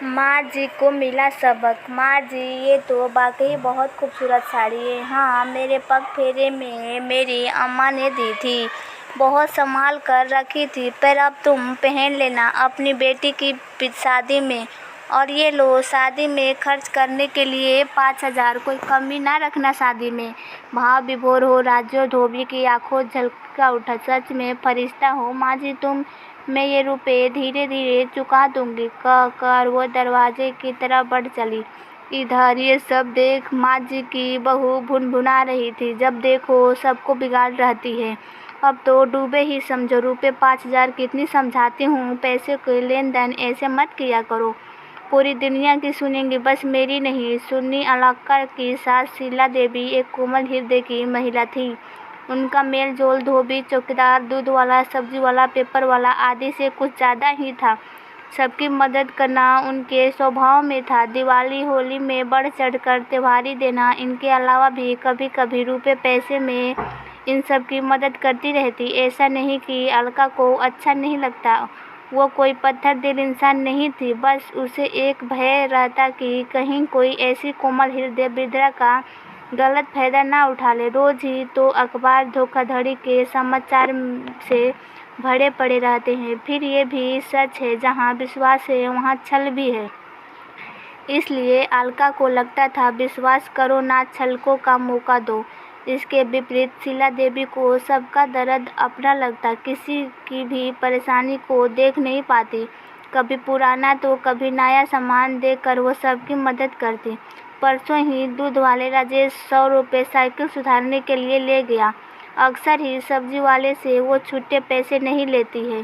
माँ जी को मिला सबक। माँ जी, ये तो वाकई बहुत खूबसूरत साड़ी है। हाँ, मेरे पग फेरे में मेरी अम्मा ने दी थी, बहुत संभाल कर रखी थी, पर अब तुम पहन लेना अपनी बेटी की शादी में। और ये लो, शादी में खर्च करने के लिए 5,000, कोई कमी ना रखना शादी में। भाव विभोर हो राजू धोबी की आंखों झलका उठा। सच में फरिश्ता हो माँ जी तुम। मैं ये रुपए धीरे धीरे चुका दूंगी, कह कर वो दरवाजे की तरफ बढ़ चली। इधर ये सब देख माँ जी की बहू भुनभुना रही थी, जब देखो सबको बिगाड़ रहती है। अब तो डूबे ही समझो। रुपए 5,000 कितनी समझाती हूँ, पैसे के लेन देन ऐसे मत किया करो। पूरी दुनिया की सुनेंगी, बस मेरी नहीं सुननी। अलका की सास शीला देवी एक कोमल हृदय की महिला थी। उनका मेल जोल धोबी, चौकीदार, दूध वाला, सब्जी वाला, पेपर वाला आदि से कुछ ज़्यादा ही था। सबकी मदद करना उनके स्वभाव में था। दिवाली होली में बढ़ चढ़ कर त्योहारी देना। इनके अलावा भी कभी कभी रुपए पैसे में इन सब की मदद करती रहती। ऐसा नहीं कि अलका को अच्छा नहीं लगता, वो कोई पत्थर दिल इंसान नहीं थी। बस उसे एक भय रहता कि कहीं कोई ऐसी कोमल हृदय वृद्धा का गलत फायदा ना उठा ले। रोज ही तो अखबार धोखाधड़ी के समाचार से भरे पड़े रहते हैं। फिर ये भी सच है, जहाँ विश्वास है वहाँ छल भी है। इसलिए अलका को लगता था विश्वास करो ना छलकों का मौका दो। इसके विपरीत शीला देवी को सबका दर्द अपना लगता, किसी की भी परेशानी को देख नहीं पाती। कभी पुराना तो कभी नया सामान देकर वो सबकी मदद करती। परसों ही दूध वाले राजेश 100 रुपये साइकिल सुधारने के लिए ले गया। अक्सर ही सब्जी वाले से वो छुट्टे पैसे नहीं लेती है,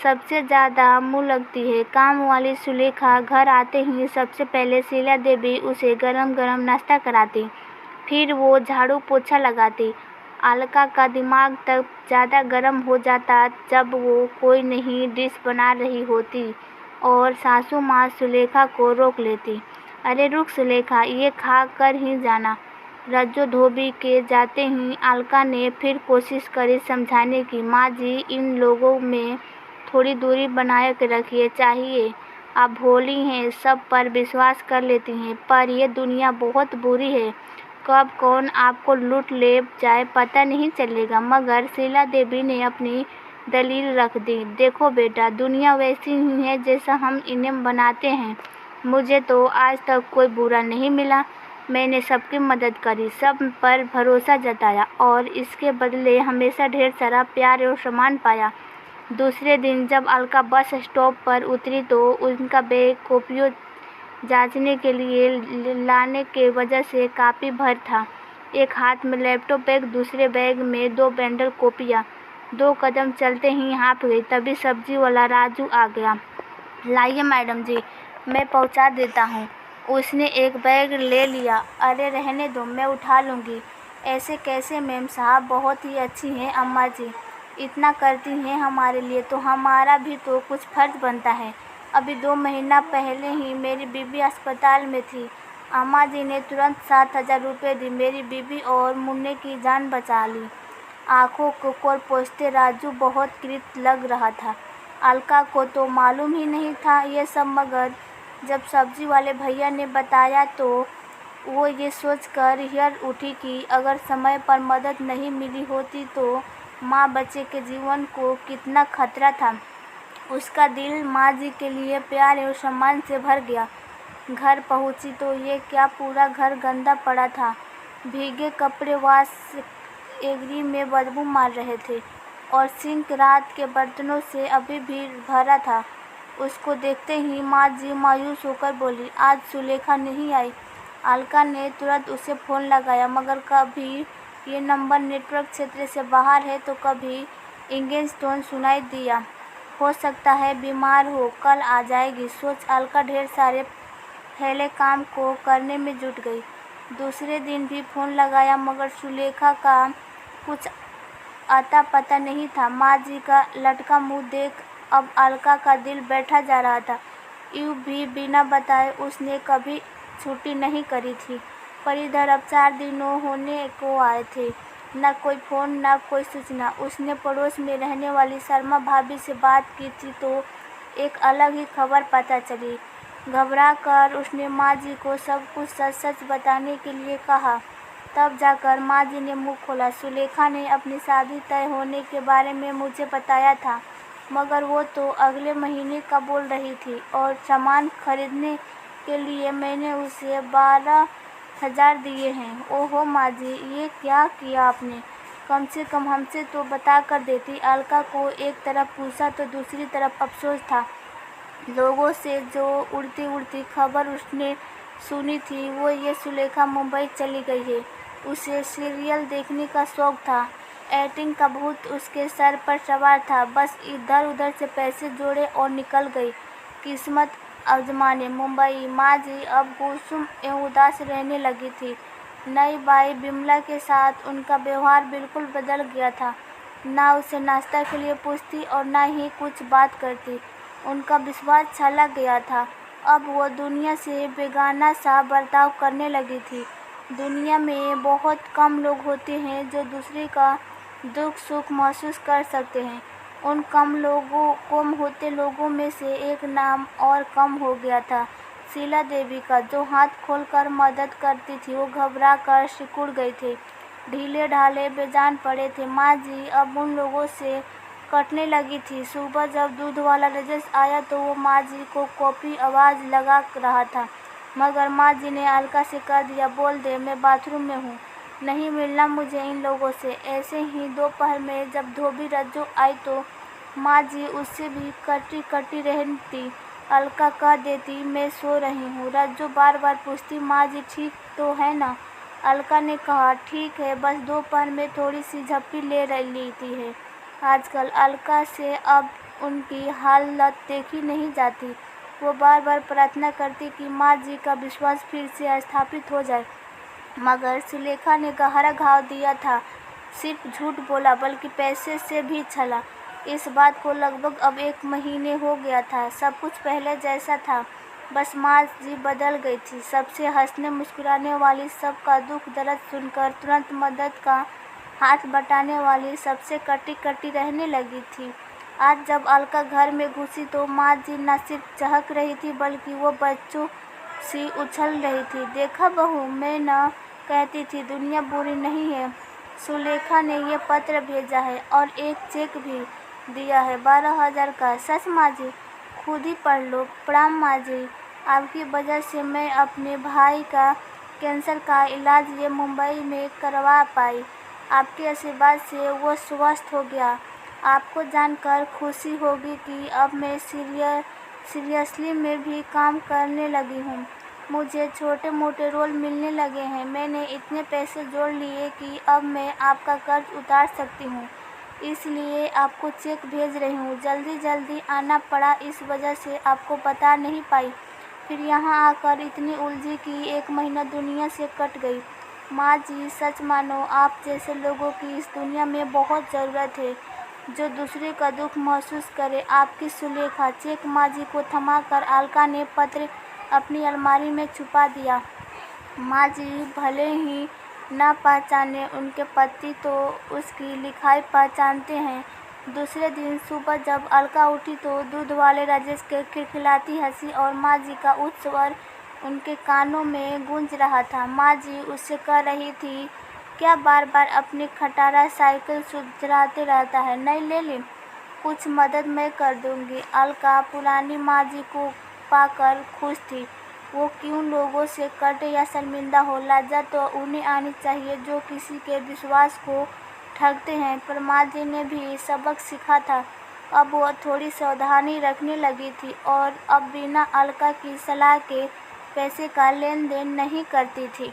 सबसे ज़्यादा मुँह लगती है। काम वाली सुलेखा घर आते ही सबसे पहले शीला देवी उसे गरम गरम नाश्ता कराती, फिर वो झाड़ू पोछा लगाती। अलका का दिमाग तब ज़्यादा गर्म हो जाता जब वो कोई नई डिश बना रही होती और सासू माँ सुलेखा को रोक लेती। अरे रुक सुलेखा, ये खा कर ही जाना। रज्जो धोबी के जाते ही अलका ने फिर कोशिश करी समझाने की। माँ जी, इन लोगों में थोड़ी दूरी बनाए के रखिए चाहिए। आप भोली हैं, सब पर विश्वास कर लेती हैं, पर ये दुनिया बहुत बुरी है, कब कौन आपको लूट ले जाए पता नहीं चलेगा। मगर शीला देवी ने अपनी दलील रख दी। देखो बेटा, दुनिया वैसी ही है जैसा हम इन्हें बनाते हैं। मुझे तो आज तक कोई बुरा नहीं मिला। मैंने सबकी मदद करी, सब पर भरोसा जताया और इसके बदले हमेशा ढेर सारा प्यार और सम्मान पाया। दूसरे दिन जब अलका बस स्टॉप पर उतरी तो उनका बैग कॉपियों जांचने के लिए लाने के वजह से काफ़ी भर था। एक हाथ में लैपटॉप बैग, दूसरे बैग में 2 बंडल कॉपियाँ। 2 कदम चलते ही हाँफ गई। तभी सब्जी वाला राजू आ गया। लाइए मैडम जी, मैं पहुंचा देता हूं। उसने एक बैग ले लिया। अरे रहने दो, मैं उठा लूँगी। ऐसे कैसे मैम साहब, बहुत ही अच्छी हैं अम्मा जी, इतना करती हैं हमारे लिए, तो हमारा भी तो कुछ फ़र्ज बनता है। अभी 2 महीना पहले ही मेरी बीबी अस्पताल में थी, अम्मा जी ने तुरंत 7,000 रुपये दी, मेरी बीबी और मुन्ने की जान बचा ली। आंखों को कोर पोंछते राजू बहुत कृत लग रहा था। अलका को तो मालूम ही नहीं था ये सब, मगर जब सब्जी वाले भैया ने बताया तो वो ये सोचकर हियर उठी कि अगर समय पर मदद नहीं मिली होती तो माँ बच्चे के जीवन को कितना खतरा था। उसका दिल माँ जी के लिए प्यार और सम्मान से भर गया। घर पहुँची तो ये क्या, पूरा घर गंदा पड़ा था। भीगे कपड़े वॉश एग्री में बदबू मार रहे थे और सिंक रात के बर्तनों से अभी भी भरा था। उसको देखते ही माँ जी मायूस होकर बोली, आज सुलेखा नहीं आई। अलका ने तुरंत उसे फ़ोन लगाया, मगर कभी ये नंबर नेटवर्क क्षेत्र से बाहर है तो कभी इंगेज टोन सुनाई दिया। हो सकता है बीमार हो, कल आ जाएगी सोच अलका ढेर सारे फैले काम को करने में जुट गई। दूसरे दिन भी फ़ोन लगाया, मगर सुलेखा का कुछ अता पता नहीं था। माँ जी का लटका मुंह देख अब अलका का दिल बैठा जा रहा था। यूँ भी बिना बताए उसने कभी छुट्टी नहीं करी थी, पर इधर अब 4 दिनों होने को आए थे, न कोई फ़ोन न कोई सूचना। उसने पड़ोस में रहने वाली शर्मा भाभी से बात की थी तो एक अलग ही खबर पता चली। घबराकर उसने माँ जी को सब कुछ सच सच बताने के लिए कहा। तब जाकर माँ जी ने मुँह खोला। सुलेखा ने अपनी शादी तय होने के बारे में मुझे बताया था, मगर वो तो अगले महीने का बोल रही थी, और सामान खरीदने के लिए मैंने उसे 12,000 दिए हैं। ओहो माँ जी, ये क्या किया आपने? कम से कम हमसे तो बता कर देती। अलका को एक तरफ गुस्सा तो दूसरी तरफ अफसोस था। लोगों से जो उड़ती उड़ती खबर उसने सुनी थी वो ये सुलेखा मुंबई चली गई है। उसे सीरियल देखने का शौक था। एक्टिंग का भूत उसके सर पर सवार था। बस इधर उधर से पैसे जोड़े और निकल गई किस्मत आजमाने मुंबई। माँ जी अब गुस्सुम एवं उदास रहने लगी थी। नई बाई बिमला के साथ उनका व्यवहार बिल्कुल बदल गया था। ना उसे नाश्ता के लिए पूछती और ना ही कुछ बात करती। उनका विश्वास चला गया था। अब वो दुनिया से बेगाना सा बर्ताव करने लगी थी। दुनिया में बहुत कम लोग होते हैं जो दूसरे का दुख सुख महसूस कर सकते हैं। उन कम होते लोगों में से एक नाम और कम हो गया था शीला देवी का, जो हाथ खोलकर मदद करती थी। वो घबरा कर सिकुड़ गई थी। ढीले ढाले बेजान पड़े थे। माँ जी अब उन लोगों से कटने लगी थी। सुबह जब दूध वाला रजस आया तो वो माँ जी को कॉफी आवाज़ लगा रहा था, मगर माँ जी ने अलका से कह दिया, बोल दे मैं बाथरूम में हूँ, नहीं मिलना मुझे इन लोगों से। ऐसे ही दोपहर में जब धोबी रज्जू आई तो माँ जी उससे भी कटी कटी रहती। अलका कह देती, मैं सो रही हूँ। रज्जू बार बार पूछती, माँ जी ठीक तो है ना? अलका ने कहा, ठीक है, बस दोपहर में थोड़ी सी झप्पी ले लेती है। आजकल अलका से अब उनकी हालत देखी नहीं जाती। वो बार बार प्रार्थना करती कि माँ जी का विश्वास फिर से स्थापित हो जाए, मगर सुलेखा ने गहरा घाव दिया था। सिर्फ झूठ बोला बल्कि पैसे से भी छला। इस बात को लगभग अब 1 महीने हो गया था। सब कुछ पहले जैसा था, बस माँ जी बदल गई थी। सबसे हंसने मुस्कुराने वाली, सबका दुख दर्द सुनकर तुरंत मदद का हाथ बटाने वाली, सबसे कटी कटी रहने लगी थी। आज जब अलका घर में घुसी तो माँ जी न सिर्फ चहक रही थी बल्कि वो बच्चों सी उछल रही थी। देखा बहू, मैं न कहती थी दुनिया बुरी नहीं है। सुलेखा ने ये पत्र भेजा है और एक चेक भी दिया है 12,000 का। सच माँ जी? खुद ही पढ़ लो। प्रणाम माँ जी, आपकी वजह से मैं अपने भाई का कैंसर का इलाज ये मुंबई में करवा पाई। आपके आशीर्वाद से वो स्वस्थ हो गया। आपको जानकर खुशी होगी कि अब मैं सीरियसली में भी काम करने लगी हूँ। मुझे छोटे मोटे रोल मिलने लगे हैं। मैंने इतने पैसे जोड़ लिए कि अब मैं आपका कर्ज उतार सकती हूँ, इसलिए आपको चेक भेज रही हूँ। जल्दी जल्दी आना पड़ा, इस वजह से आपको बता नहीं पाई। फिर यहाँ आकर इतनी उलझी कि 1 महीना दुनिया से कट गई। माँ जी, सच मानो आप जैसे लोगों की इस दुनिया में बहुत ज़रूरत है, जो दूसरे का दुख महसूस करे। आपकी सुलेखा। चेक माँ जी को थमाकर अलका ने पत्र अपनी अलमारी में छुपा दिया। माँ जी भले ही न पहचाने, उनके पति तो उसकी लिखाई पहचानते हैं। दूसरे दिन सुबह जब अलका उठी तो दूध वाले राजेश के खिलखिलाती हंसी और माँ जी का उच्च स्वर उनके कानों में गूंज रहा था। माँ जी उससे कह रही थी, क्या बार बार अपनी खटारा साइकिल सुधराते रहता है? नहीं ले ली? कुछ मदद मैं कर दूंगी। अलका पुरानी माँ जी को पाकर खुश थी। वो क्यों लोगों से कटे या शर्मिंदा हो। लज्जा तो उन्हें आनी चाहिए जो किसी के विश्वास को ठगते हैं। पर माँ जी ने भी सबक सीखा था। अब वो थोड़ी सावधानी रखने लगी थी और अब बिना अलका की सलाह के पैसे का लेन देन नहीं करती थी।